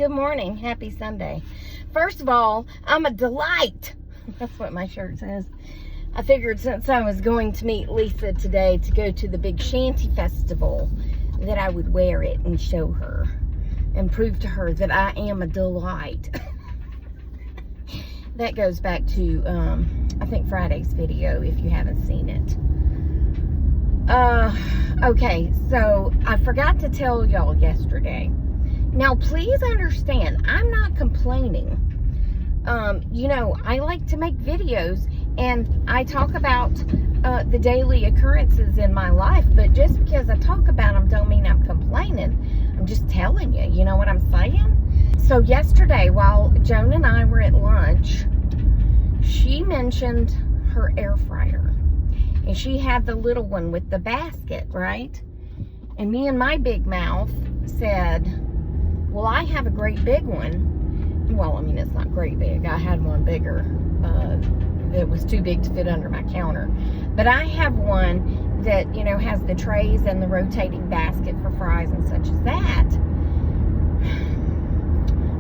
Good morning. Happy Sunday. First of all, I'm a delight. That's what my shirt says. I figured since I was going to meet Lisa today to go to the big shanty festival, that I would wear it and show her and prove to her that I am a delight. That goes back to, I think Friday's video, if you haven't seen it. Okay, so I forgot to tell y'all yesterday. Now, please understand, I'm not complaining. You know, I like to make videos and I talk about the daily occurrences in my life, but just because I talk about them don't mean I'm complaining. I'm just telling you, you know what I'm saying? So yesterday, while Joan and I were at lunch, she mentioned her air fryer. And she had the little one with the basket, right? And me and my big mouth said, well, I have a great big one. Well, I mean, it's not great big. I had one bigger that was too big to fit under my counter. But I have one that, you know, has the trays and the rotating basket for fries and such as that.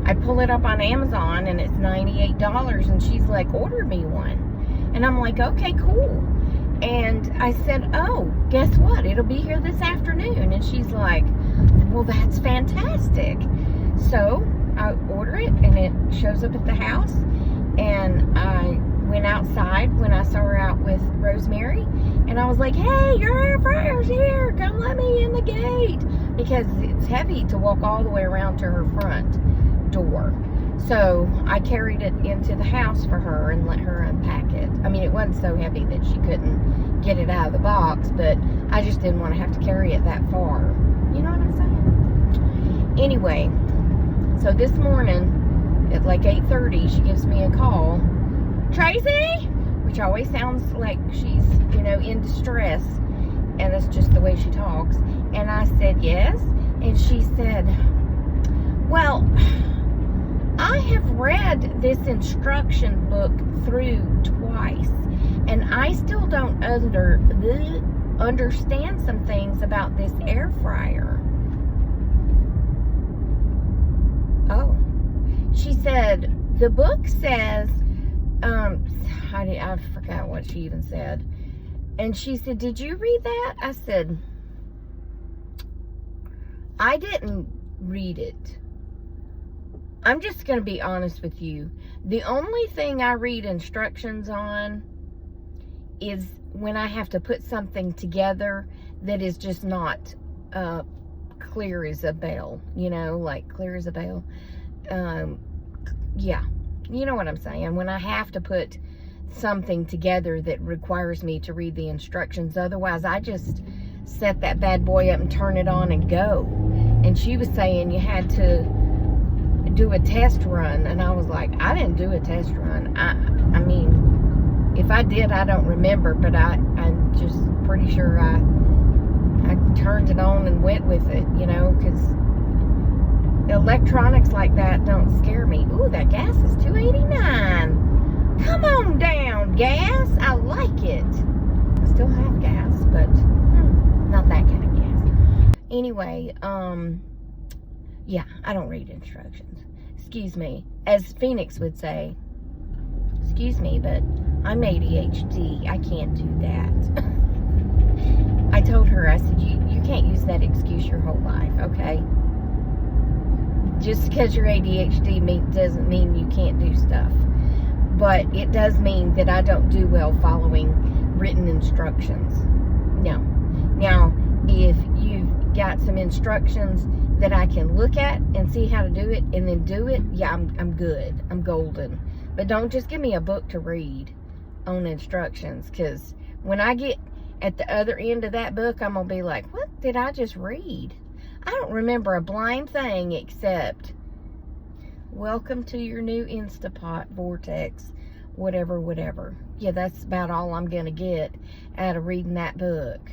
I pull it up on Amazon and it's $98 and she's like, order me one. And I'm like, okay, cool. And I said, oh, guess what? It'll be here this afternoon. And she's like, well, that's fantastic. So I order it and it shows up at the house. And I went outside when I saw her out with Rosemary. And I was like, hey, your air fryer's here. Come let me in the gate. Because it's heavy to walk all the way around to her front door. So I carried it into the house for her and let her unpack it. I mean, it wasn't so heavy that she couldn't get it out of the box, but I just didn't want to have to carry it that far. You know what I'm saying? Anyway, so this morning at like 8:30, she gives me a call. Tracy? Which always sounds like she's, you know, in distress. And that's just the way she talks. And I said, yes. And she said, well, I have read this instruction book through twice, and I still don't understand some things about this air fryer. Oh, she said, the book says, I forgot what she even said. And she said, did you read that? I said, I didn't read it. I'm just going to be honest with you. The only thing I read instructions on is when I have to put something together that is just not clear as a bell. You know, like clear as a bell. Yeah, you know what I'm saying. When I have to put something together that requires me to read the instructions. Otherwise, I just set that bad boy up and turn it on and go. And she was saying you had to do a test run, and I was like, I didn't do a test run. I mean, if I did, I don't remember, but I'm just pretty sure I turned it on and went with it, you know, because electronics like that don't scare me. Ooh, that gas is $2.89. Come on down, gas. I like it. I still have gas, but not that kind of gas. Anyway, yeah, I don't read instructions. Excuse me. As Phoenix would say, excuse me, but I'm ADHD. I can't do that. I told her, I said, you can't use that excuse your whole life, okay? Just because you're ADHD doesn't mean you can't do stuff. But it does mean that I don't do well following written instructions. No. Now, if you've got some instructions that I can look at and see how to do it and then do it, yeah, I'm good. I'm golden. But don't just give me a book to read on instructions, because when I get at the other end of that book, I'm going to be like, what did I just read? I don't remember a blind thing except, welcome to your new Instapot vortex, whatever. Yeah, that's about all I'm going to get out of reading that book.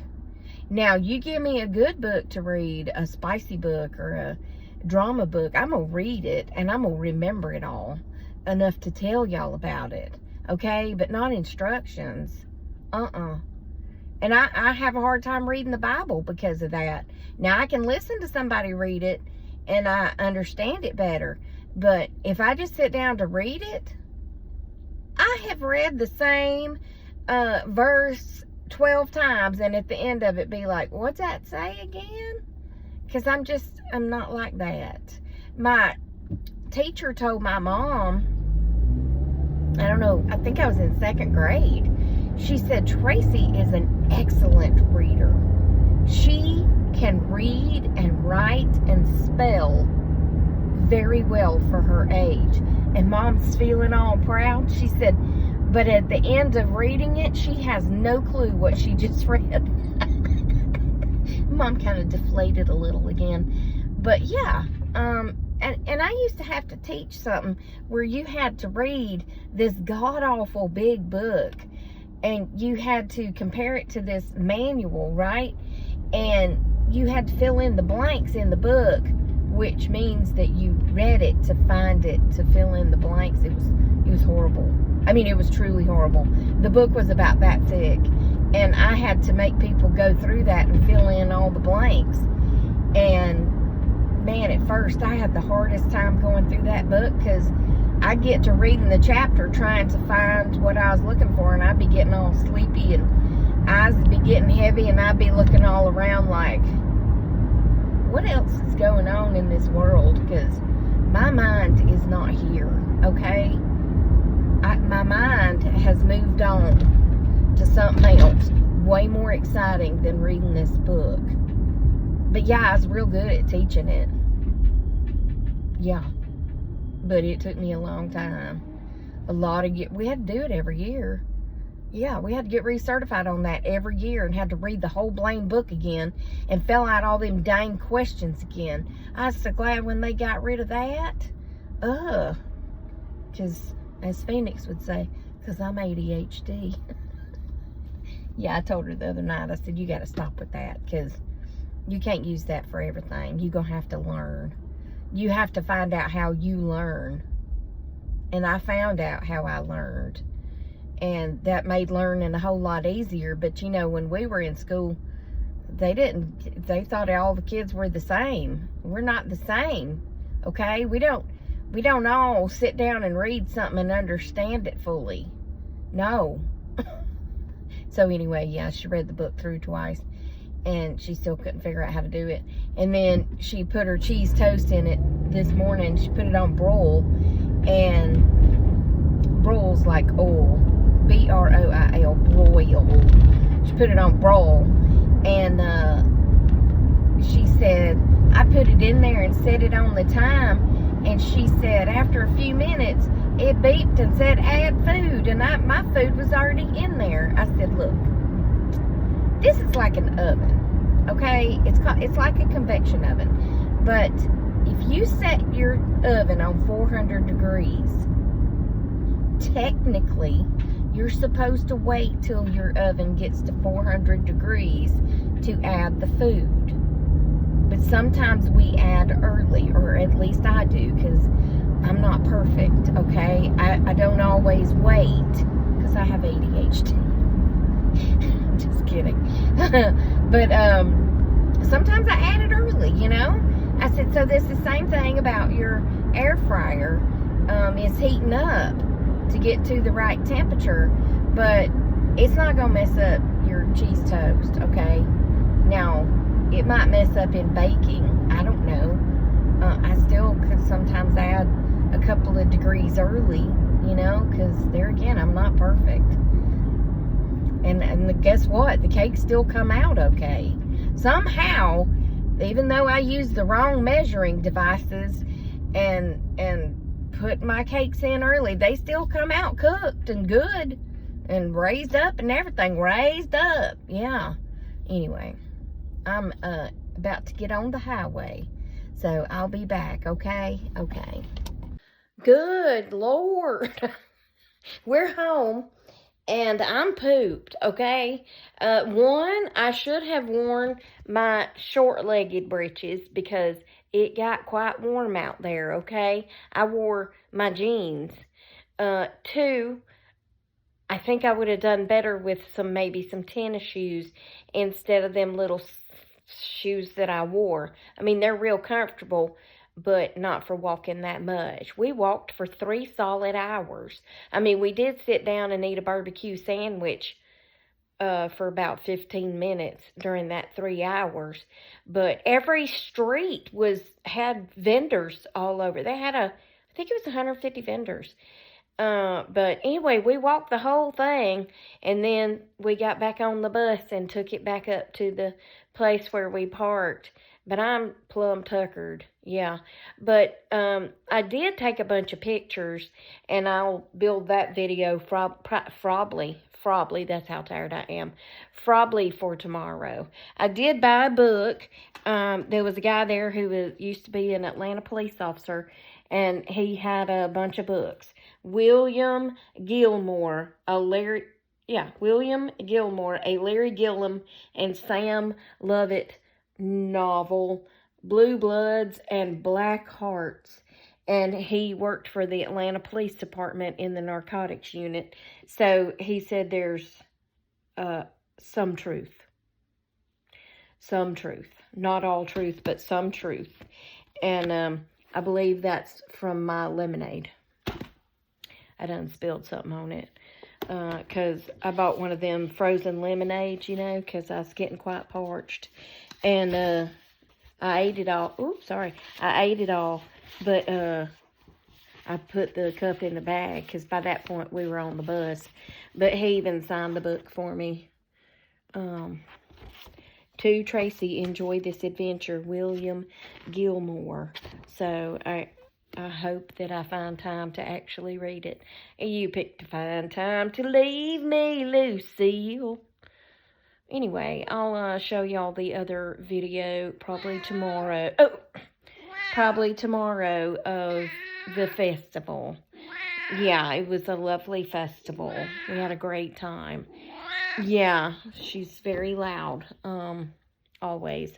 Now, you give me a good book to read, a spicy book or a drama book, I'm going to read it and I'm going to remember it all enough to tell y'all about it, okay? But not instructions. And I have a hard time reading the Bible because of that. Now, I can listen to somebody read it and I understand it better. But if I just sit down to read it, I have read the same verse 12 times, and at the end of it be like, what's that say again? Because I'm not like that. My teacher told my mom, I don't know, I think I was in 2nd grade. She said, Tracy is an excellent reader. She can read and write and spell very well for her age. And Mom's feeling all proud. She said, but at the end of reading it, she has no clue what she just read. Mom kind of deflated a little again. But yeah, and I used to have to teach something where you had to read this god-awful big book, and you had to compare it to this manual, right? And you had to fill in the blanks in the book, which means that you read it to find it, to fill in the blanks. It was horrible. I mean, it was truly horrible. The book was about that thick, and I had to make people go through that and fill in all the blanks. And man, at first I had the hardest time going through that book, because I'd get to reading the chapter trying to find what I was looking for, and I'd be getting all sleepy, and eyes would be getting heavy, and I'd be looking all around like, what else is going on in this world? Because my mind is not here, okay? My mind has moved on to something else way more exciting than reading this book. But yeah, I was real good at teaching it. Yeah. But it took me a long time. We had to do it every year. Yeah, we had to get recertified on that every year, and had to read the whole blame book again and fill out all them dang questions again. I was so glad when they got rid of that. Because, as Phoenix would say, because I'm ADHD. Yeah, I told her the other night, I said, you got to stop with that, because you can't use that for everything. You're going to have to learn. You have to find out how you learn. And I found out how I learned. And that made learning a whole lot easier. But, you know, when we were in school, they thought all the kids were the same. We're not the same, okay? We don't all sit down and read something and understand it fully. No. So anyway, yeah, she read the book through twice, and she still couldn't figure out how to do it. And then she put her cheese toast in it this morning. She put it on broil, and broil's like oil. B-R-O-I-L, broil. She put it on broil, and she said, I put it in there and set it on the time, and she said after a few minutes, it beeped and said add food, and my food was already in there. I said, look, this is like an oven, okay? It's like a convection oven, but if you set your oven on 400 degrees, technically, you're supposed to wait till your oven gets to 400 degrees to add the food. But sometimes we add early, or at least I do, because I'm not perfect, okay? I don't always wait, because I have ADHD. I'm just kidding. But sometimes I add it early, you know? I said, so this is the same thing about your air fryer. It's heating up to get to the right temperature, but it's not going to mess up your cheese toast, okay? Now, it might mess up in baking. I don't know. I still could sometimes add a couple of degrees early, you know, because there again, I'm not perfect. And guess what? The cakes still come out okay. Somehow, even though I use the wrong measuring devices and put my cakes in early, they still come out cooked and good and raised up and everything. Raised up. Yeah. Anyway, I'm about to get on the highway, so I'll be back, okay? Okay. Good Lord. We're home, and I'm pooped, okay? One, I should have worn my short-legged breeches because it got quite warm out there, okay? I wore my jeans. Two, I think I would have done better with maybe some tennis shoes instead of them little shoes that I wore. I mean, they're real comfortable, but not for walking that much. We walked for 3 solid hours. I mean, we did sit down and eat a barbecue sandwich for about 15 minutes during that 3 hours. But every street had vendors all over. They had I think it was 150 vendors. But anyway, we walked the whole thing, and then we got back on the bus and took it back up to the place where we parked. But I'm plumb tuckered, yeah. But I did take a bunch of pictures, and I'll build that video probably, that's how tired I am, probably for tomorrow. I did buy a book. There was a guy there who used to be an Atlanta police officer, and he had a bunch of books. William Gilmore, William Gilmore, a Larry Gillum and Sam Lovett novel, Blue Bloods and Black Hearts. And he worked for the Atlanta Police Department in the narcotics unit. So he said there's some truth. Some truth. Not all truth, but some truth. And I believe that's from my lemonade. I done spilled something on it. Because I bought one of them frozen lemonades, you know, because I was getting quite parched. And I ate it all. Oops, sorry. I ate it all. But I put the cup in the bag because by that point we were on the bus. But he even signed the book for me. To Tracy, enjoy this adventure, William Gilmore. So I hope that I find time to actually read it. And you picked to find time to leave me, Lucille. Anyway, I'll show y'all the other video probably tomorrow. Probably tomorrow of the festival. Yeah, it was a lovely festival. We had a great time. Yeah, she's very loud, always.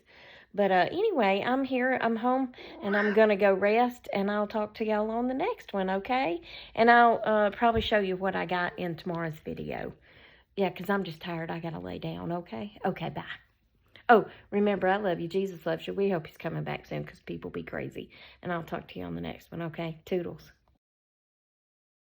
But anyway, I'm here, I'm home, and I'm going to go rest, and I'll talk to y'all on the next one, okay? And I'll probably show you what I got in tomorrow's video. Yeah, because I'm just tired. I got to lay down, okay? Okay, bye. Oh, remember, I love you. Jesus loves you. We hope he's coming back soon because people be crazy. And I'll talk to you on the next one, okay? Toodles.